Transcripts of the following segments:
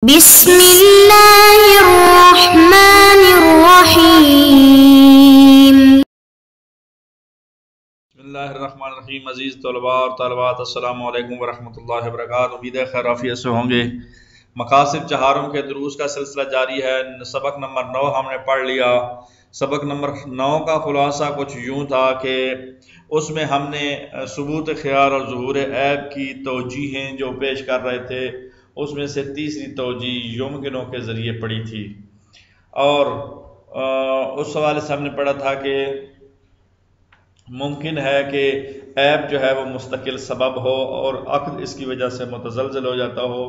بسم اللہ الرحمن الرحیم۔ بسم اللہ الرحمن الرحیم۔ عزیز طلباء اور طالبات، السلام علیکم ورحمۃ اللہ وبرکاتہ۔ امید ہے خیر عافیت سے ہوں گے۔ مقاصد چہارم کے دروس کا سلسلہ جاری ہے۔ سبق نمبر 9 ہم نے پڑھ لیا۔ سبق نمبر 9 کا خلاصہ کچھ یوں تھا کہ اس میں ہم نے ثبوت خیار اور ظہور عیب کی توجیہیں جو پیش کر رہے تھے، اس میں سے تیسری توجیہ یمکنوں کے ذریعے پڑھی تھی، اور اس حوالے سے ہم نے پڑھا تھا کہ ممکن ہے کہ عیب جو ہے وہ مستقل سبب ہو اور عقد اس کی وجہ سے متزلزل ہو جاتا ہو،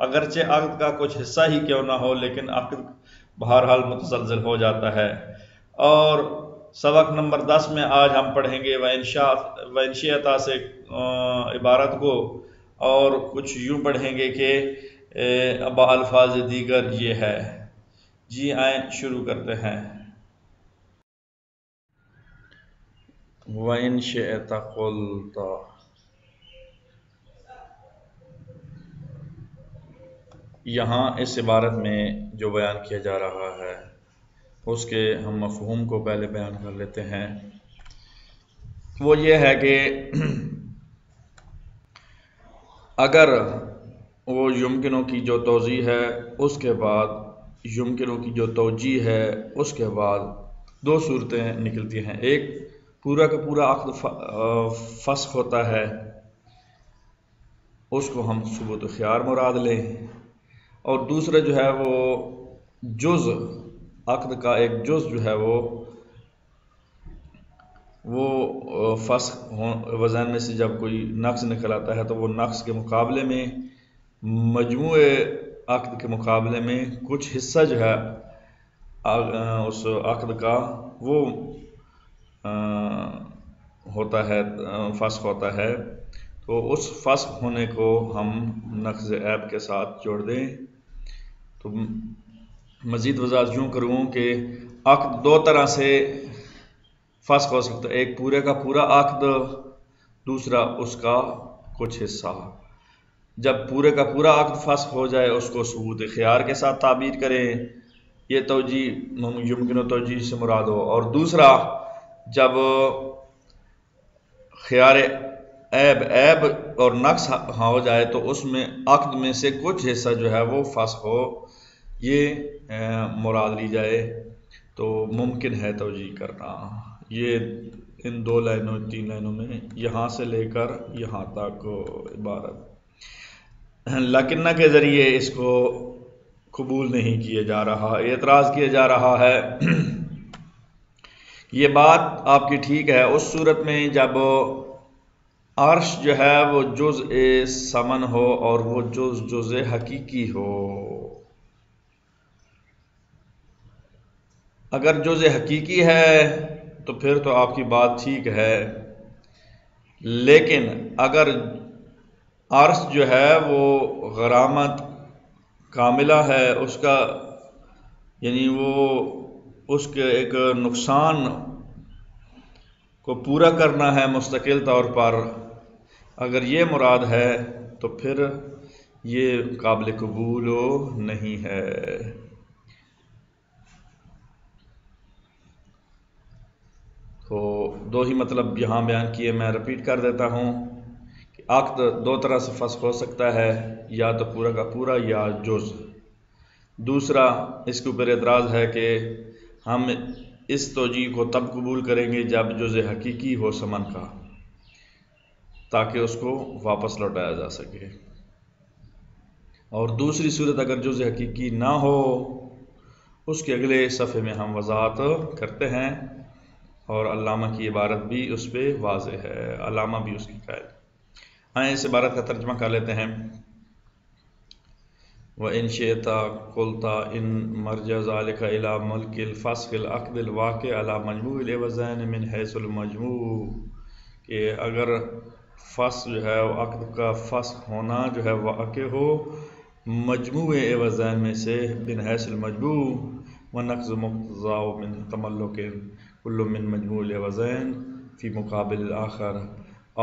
اگرچہ عقد کا کچھ حصہ ہی کیوں نہ ہو لیکن عقد بہرحال متزلزل ہو جاتا ہے۔ اور سبق نمبر 10 میں آج ہم پڑھیں گے وَإِنْشِئْتَ سے عبارت کو، اور کچھ یوں پڑھیں گے کہ اب الفاظ دیگر یہ ہے۔ جی آئیں شروع کرتے ہیں۔ وَإِنْ شِئْتَ قُلْتَ، یہاں اس عبارت میں جو بیان کیا جا رہا ہے اس کے ہم مفہوم کو پہلے بیان کر لیتے ہیں۔ وہ یہ ہے کہ اگر وہ یمکنوں کی جو توضیح ہے اس کے بعد یمکنوں کی جو توجیہ ہے اس کے بعد دو صورتیں نکلتی ہیں۔ ایک پورا کا پورا عقد فسخ ہوتا ہے، اس کو ہم ثبوت خیار مراد لیں، اور دوسرا جو ہے وہ جز عقد کا ایک جز جو ہے وہ فسخ وزن میں سے جب کوئی نقص نکل آتا ہے تو وہ نقص کے مقابلے میں مجموع عقد کے مقابلے میں کچھ حصہ جو ہے اس عقد کا وہ ہوتا ہے، فسخ ہوتا ہے، تو اس فسخ ہونے کو ہم نقض عیب کے ساتھ جوڑ دیں۔ تو مزید وضاحت یوں کروں کہ عقد دو طرح سے فسخ ہو سکتا ہے، ایک پورے کا پورا عقد، دوسرا اس کا کچھ حصہ۔ جب پورے کا پورا عقد فسخ ہو جائے اس کو ثبوت خیار کے ساتھ تعبیر کریں، یہ توجیہ یمکن و توجیہ سے مراد ہو، اور دوسرا جب خیار عیب اور نقص ہو جائے تو اس میں عقد میں سے کچھ حصہ جو ہے وہ فسخ ہو، یہ مراد لی جائے تو ممکن ہے توجیہ کرنا۔ یہ ان 2 لائنوں 3 لائنوں میں یہاں سے لے کر یہاں تک عبارت لیکنہ کے ذریعے اس کو قبول نہیں کیا جا رہا، اعتراض کیا جا رہا ہے۔ یہ بات آپ کی ٹھیک ہے اس صورت میں جب عرش جو ہے وہ جزء ثمن ہو اور وہ جزء حقیقی ہو۔ اگر جزء حقیقی ہے تو پھر تو آپ کی بات ٹھیک ہے، لیکن اگر عرش جو ہے وہ غرامت کاملہ ہے، اس کا یعنی وہ اس کے ایک نقصان کو پورا کرنا ہے مستقل طور پر، اگر یہ مراد ہے تو پھر یہ قابل قبول نہیں ہے۔ تو 2 ہی مطلب یہاں بیان کیے، میں رپیٹ کر دیتا ہوں کہ عقد 2 طرح سے فسخ ہو سکتا ہے، یا تو پورا کا پورا یا جز۔ دوسرا اس کے اوپر اعتراض ہے کہ ہم اس توجیہ کو تب قبول کریں گے جب جزء حقیقی ہو ثمن کا، تاکہ اس کو واپس لوٹایا جا سکے، اور دوسری صورت اگر جزء حقیقی نہ ہو اس کے اگلے صفحے میں ہم وضاحت کرتے ہیں، اور علامہ کی عبارت بھی اس پہ واضح ہے، علامہ بھی اس کی قائل۔ آئیں اس عبارت کا ترجمہ کر لیتے ہیں۔ وَإِنْ شِئْتَ قُلْتَ إِنْ مَرْجَعَ ذَلِكَ إِلَى مُلْكِ الْفَسْخِ الْعَقْدِ الْوَاقِعِ عَلَى مَجْمُوعِ الْعِوَضَيْنِ مِنْ حَيْثُ الْمَجْمُوعُ، کہ اگر فسخ جو ہے عقد کا فسخ ہونا جو ہے واقع ہو مجموع عوضین میں سے من حیث المجموع، وَنَقْضُ مُقْتَضَاءُ مِنْ تَمَلُّكٍ كُلُّ مِنْ مَجْمُوعِ الْعِوَضَيْنِ فِي مُقَابِلِ الْآخَرِ،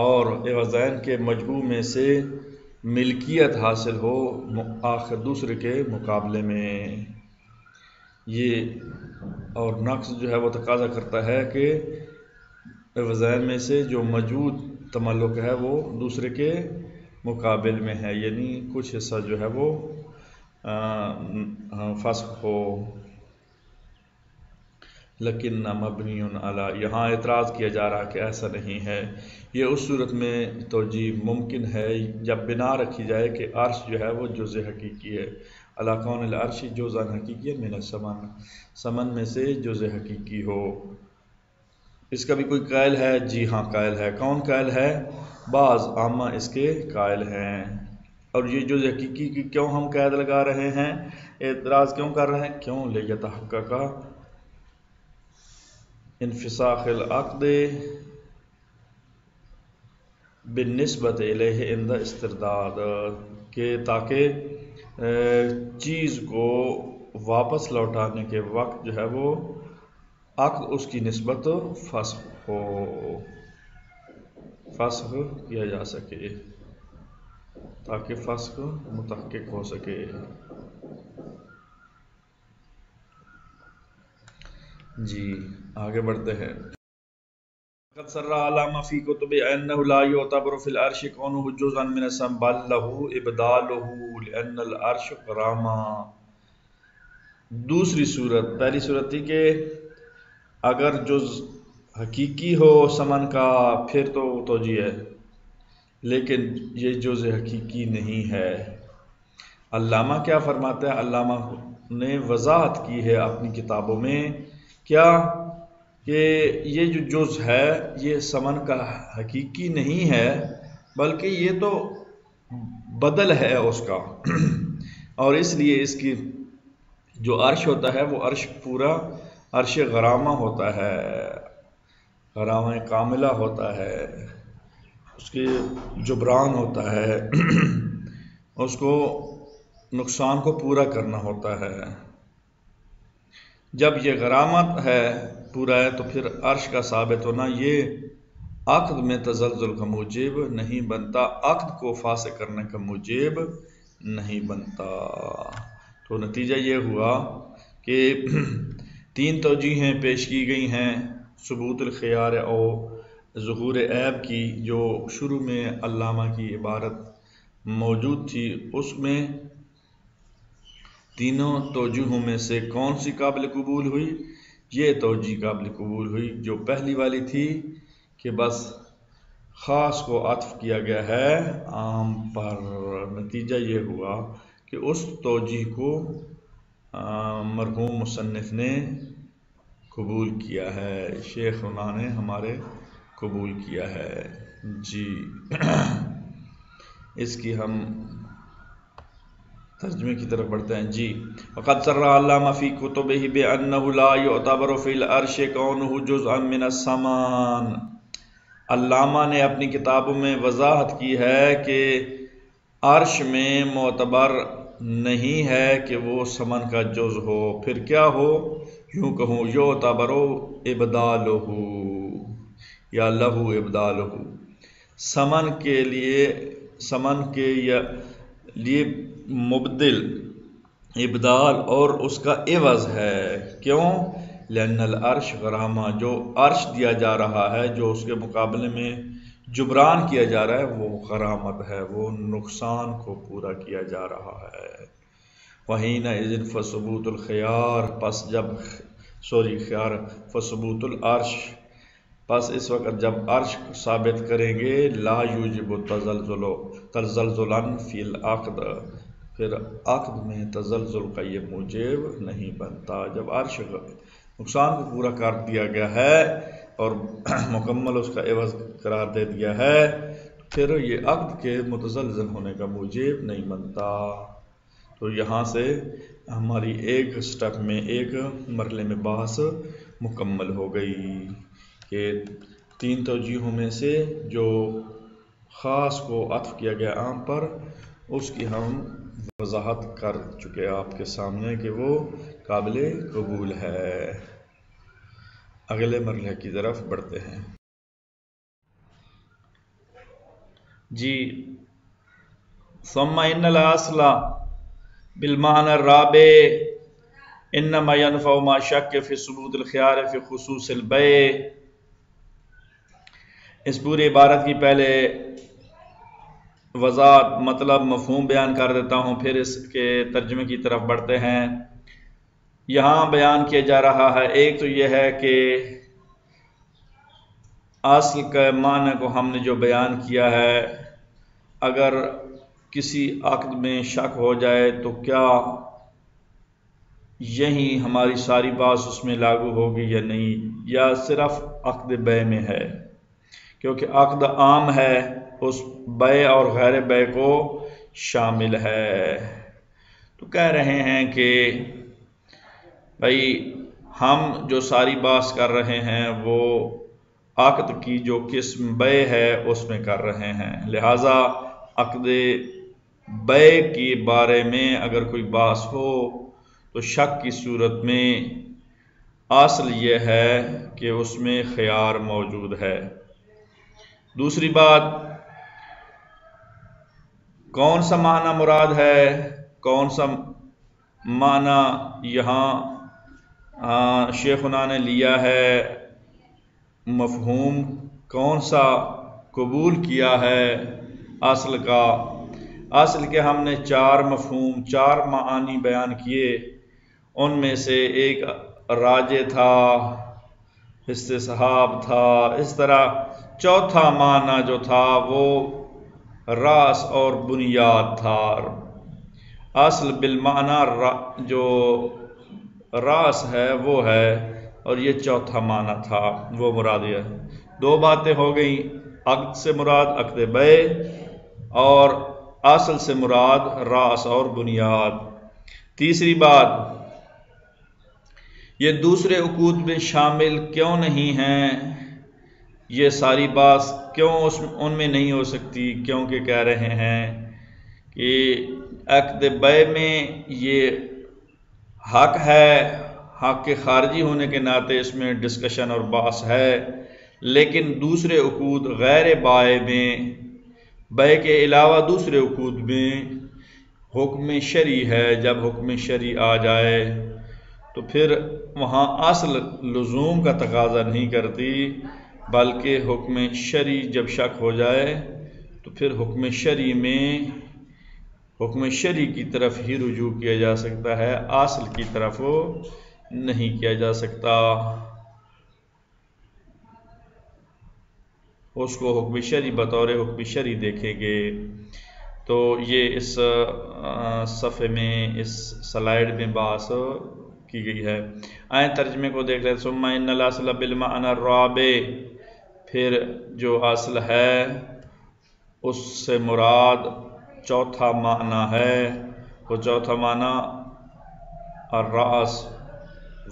اور عوضین کے مجموع میں سے ملکیت حاصل ہو آخر دوسرے کے مقابلے میں. یہ اور نقص جو ہے وہ تقاضا کرتا ہے کہ وزین میں سے جو موجود تملک ہے وہ دوسرے کے مقابل میں ہے، یعنی کچھ حصہ جو ہے وہ فسخ ہو. لیکن مبنی علی، یہاں اعتراض کیا جا رہا کہ ایسا نہیں ہے. یہ اس صورت میں توجیہ ممکن ہے جب بنا رکھی جائے کہ عرش جو ہے وہ جزء حقیقی ہے. علی کون العرش جزءا حقیقی من السمن، سمن میں سے جزء حقیقی ہو. اس کا بھی کوئی قائل ہے؟ جی ہاں قائل ہے. کون قائل ہے؟ بعض عامہ اس کے قائل ہیں. اور یہ جزء حقیقی کی کیوں ہم قید لگا رہے ہیں، اعتراض کیوں کر رہے ہیں؟ کیوں؟ لیتحقق انفساخ العقد بالنسبت الیہ عند استرداد، کہ تاکہ چیز کو واپس لوٹانے کے وقت جو ہے وہ عقد اس کی نسبت فسخ کیا جا سکے، تاکہ فسخ متحقق ہو سکے. جی آگے بڑھتے ہیں. قد سر علامہ فی کتب انہ لا یعتبر فی العرش کونہ جزءا من السماء بل له ابدالہ لان العرش غرامہ. دوسری صورت، پہلی صورت تھی کہ اگر جز حقیقی ہو سمن کا پھر تو توجیہ ہے، لیکن یہ جز حقیقی نہیں ہے. علامہ کیا فرماتا ہے؟ علامہ نے وضاحت کی ہے اپنی کتابوں میں کیا کہ یہ جو جز ہے یہ سمن کا حقیقی نہیں ہے، بلکہ یہ تو بدل ہے اس کا. اور اس لیے اس کی جو عرش ہوتا ہے وہ عرش پورا عرش غرامہ ہوتا ہے، غرامہ کاملہ ہوتا ہے، اس کے جبران ہوتا ہے، اس کو نقصان کو پورا کرنا ہوتا ہے. جب یہ غرامت ہے پورا ہے تو پھر عرش کا ثابت ہونا یہ عقد میں تزلزل کا موجب نہیں بنتا، عقد کو فاسد کرنے کا موجب نہیں بنتا. تو نتیجہ یہ ہوا کہ تین توجیہیں پیش کی گئی ہیں ثبوت الخیار اور ظہور عیب کی، جو شروع میں علامہ کی عبارت موجود تھی. اس میں تینوں توجیہوں میں سے کون سی قابل قبول ہوئی؟ یہ توجیہ قابل قبول ہوئی جو پہلی والی تھی کہ بس خاص کو عطف کیا گیا ہے عام پر. نتیجہ یہ ہوا کہ اس توجیہ کو مرحوم مصنف نے قبول کیا ہے، شیخ انہوں نے ہمارے قبول کیا ہے. جی اس کی ہم ترجمے کی طرف بڑھتے ہیں. جی وقد سر علامہ فی کتبہ بانہ لا یعتبر فی العرش کونہ جزءا من السمان. علامہ نے اپنی کتابوں میں وضاحت کی ہے کہ عرش میں معتبر نہیں ہے کہ وہ سمن کا جز ہو. پھر کیا ہو؟ یوں کہوں یعتبر ابدالہ یا لہو ابدالہ، سمن کے لیے مبدل ابدال اور اس کا عوض ہے. کیوں؟ لأن العرش غرامہ، جو عرش دیا جا رہا ہے، جو اس کے مقابلے میں جبران کیا جا رہا ہے وہ غرامت ہے، وہ نقصان کو پورا کیا جا رہا ہے. وحینئذ فثبوت الخیار، پس جب فثبوت العرش، پس اس وقت جب عرش کو ثابت کریں گے لا یوجب تزلزلا فی العقد، پھر عقد میں تزلزل کا یہ موجب نہیں بنتا. جب عرش نقصان کو پورا کر دیا گیا ہے اور مکمل اس کا عوض قرار دے دیا ہے، پھر یہ عقد کے متزلزل ہونے کا موجب نہیں بنتا. تو یہاں سے ہماری ایک سٹیپ میں، ایک مرحلے میں بحث مکمل ہو گئی کہ تین توجیہوں میں سے جو خاص کو عطف کیا گیا عام پر، اس کی ہم وضاحت کر چکے آپ کے سامنے کہ وہ قابل قبول ہے. اگلے مرحلے کی طرف بڑھتے ہیں. جی ثم ان الاصل بالمعنى الرابع انما ينفع ما شك في ثبوت الخيار في خصوص البيع. اس پوری عبارت کی پہلے وضاحت مطلب مفہوم بیان کر دیتا ہوں، پھر اس کے ترجمے کی طرف بڑھتے ہیں۔ یہاں بیان کیا جا رہا ہے، ایک تو یہ ہے کہ اصل کے معنی کو ہم نے جو بیان کیا ہے، اگر کسی عقد میں شک ہو جائے تو کیا یہی ہماری ساری بات اس میں لاگو ہوگی یا نہیں، یا صرف عقد بیع میں ہے، کیونکہ عقد عام ہے، اس بیع اور غیر بیع کو شامل ہے۔ تو کہہ رہے ہیں کہ بھائی ہم جو ساری بات کر رہے ہیں وہ عقد کی جو قسم بیع ہے اس میں کر رہے ہیں، لہٰذا عقد بیع کے بارے میں اگر کوئی بحث ہو تو شک کی صورت میں اصل یہ ہے کہ اس میں خیار موجود ہے۔ دوسری بات، کون سا معنی مراد ہے، کون سا معنی یہاں شیخنا نے لیا ہے، مفہوم کون سا قبول کیا ہے اصل کا۔ اصل کے ہم نے 4 مفہوم، 4 معانی بیان کیے، ان میں سے ایک راجع تھا، استصحاب تھا، اس طرح چوتھا معنی جو تھا وہ راس اور بنیاد تھا۔ اصل بالمعنی جو راس ہے وہ ہے، اور یہ چوتھا معنی تھا وہ مراد ہے۔ 2 باتیں ہو گئیں، عقد سے مراد عقد بیع اور اصل سے مراد راس اور بنیاد۔ تیسری بات، یہ دوسرے عقود میں شامل کیوں نہیں ہیں، یہ ساری بات کیوں ان میں نہیں ہو سکتی، کیونکہ کہہ رہے ہیں کہ عقد بیع میں یہ حق ہے، حق کے خارجی ہونے کے ناطے اس میں ڈسکشن اور بحث ہے، لیکن دوسرے عقود غیر بیع میں، بیع کے علاوہ دوسرے عقود میں حکم شرعی ہے۔ جب حکم شرعی آ جائے تو پھر وہاں اصل لزوم کا تقاضا نہیں کرتی، بلکہ حکم شرعی جب شک ہو جائے تو پھر حکم شرعی میں حکم شرعی کی طرف ہی رجوع کیا جا سکتا ہے، اصل کی طرف نہیں کیا جا سکتا، اس کو حکم شرعی بطور حکم شرعی دیکھیں گے۔ تو یہ اس صفحے میں، اس سلائیڈ میں بحث کی گئی ہے۔ آئیں ترجمے کو دیکھ لیں۔ ثم ان الاصل بالمعنی الرابع، پھر جو اصل ہے اس سے مراد چوتھا معنی ہے، وہ چوتھا معنی الراس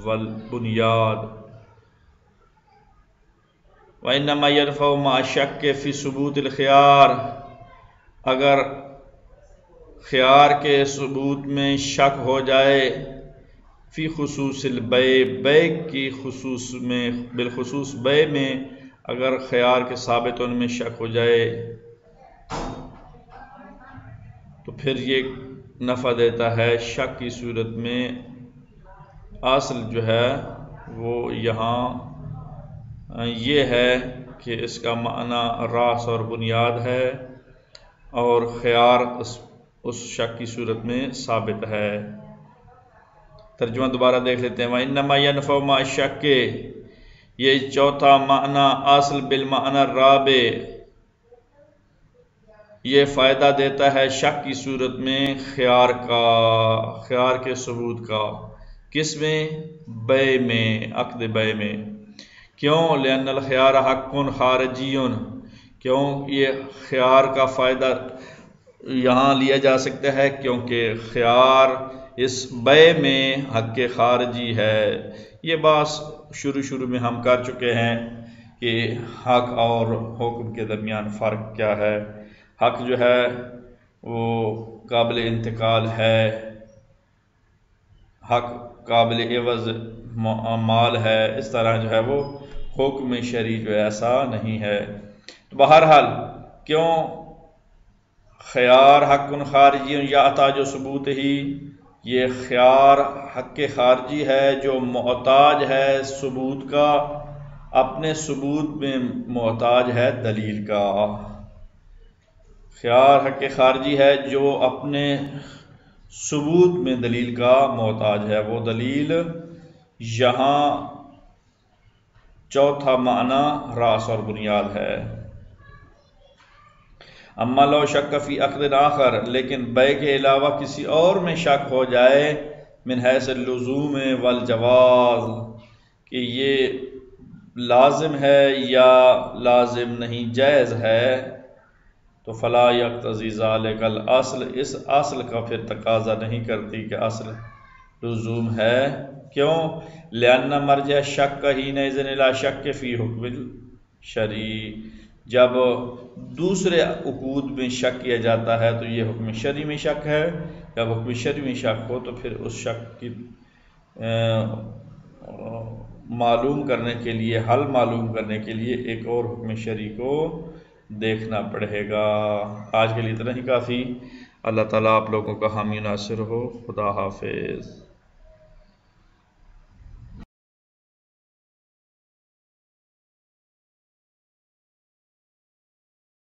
والبنیاد۔ وانما ينفع مع الشك في ثبوت الخيار، اگر خیار کے ثبوت میں شک ہو جائے، فی خصوص البیع، بیع کی خصوص میں، بالخصوص بیع میں اگر خیار کے ثابت ہونے میں شک ہو جائے تو پھر یہ نفع دیتا ہے۔ شک کی صورت میں اصل جو ہے وہ یہاں یہ ہے کہ اس کا معنی راس اور بنیاد ہے، اور خیار اس شک کی صورت میں ثابت ہے۔ ترجمہ دوبارہ دیکھ لیتے ہیں۔ وَإِنَّمَا يَنْفَعُ مَعَ الشَّكِّ، یہ چوتھا معنی اصل بالمعنی الرابع، یہ فائدہ دیتا ہے شک کی صورت میں خیار کا، خیار کے ثبوت کا۔ کس میں؟ بیع میں، عقد بیع میں۔ کیوں؟ لأن الخیار حق خارجی، کیوں یہ خیار کا فائدہ یہاں لیا جا سکتا ہے کیونکہ خیار اس بیع میں حق خارجی ہے۔ یہ بات شروع میں ہم کر چکے ہیں کہ حق اور حکم کے درمیان فرق کیا ہے۔ حق جو ہے وہ قابل انتقال ہے، حق قابل عوض مال ہے، اس طرح جو ہے وہ حکم شرعی جو ایسا نہیں ہے۔ تو بہرحال کیوں خیار حق خارجی یا احتاج و ثبوت ہی، یہ خیار حق خارجی ہے جو محتاج ہے ثبوت کا، اپنے ثبوت میں محتاج ہے دلیل کا۔ خیار حق خارجی ہے جو اپنے ثبوت میں دلیل کا محتاج ہے، وہ دلیل یہاں چوتھا معنی راس اور بنیاد ہے۔ اما لو شک فی عقد آخر، لیکن بے کے علاوہ کسی اور میں شک ہو جائے، من حیث اللزوم والجواز، کہ یہ لازم ہے یا لازم نہیں جائز ہے، تو فلا یقتضی ذلک الاصل، اس اصل کا پھر تقاضا نہیں کرتی کہ اصل لزوم ہے۔ کیوں؟ لأن مرجع شک حینئذ الی شک فی حکم الشرعی، جب دوسرے عقود میں شک کیا جاتا ہے تو یہ حکم شرعی میں شک ہے، جب حکم شرعی میں شک ہو تو پھر اس شک کی معلوم کرنے کے لیے، حل معلوم کرنے کے لیے ایک اور حکم شرعی کو دیکھنا پڑے گا۔ آج کے لیے اتنا ہی کافی۔ اللہ تعالیٰ آپ لوگوں کا حامی ناصر ہو۔ خدا حافظ۔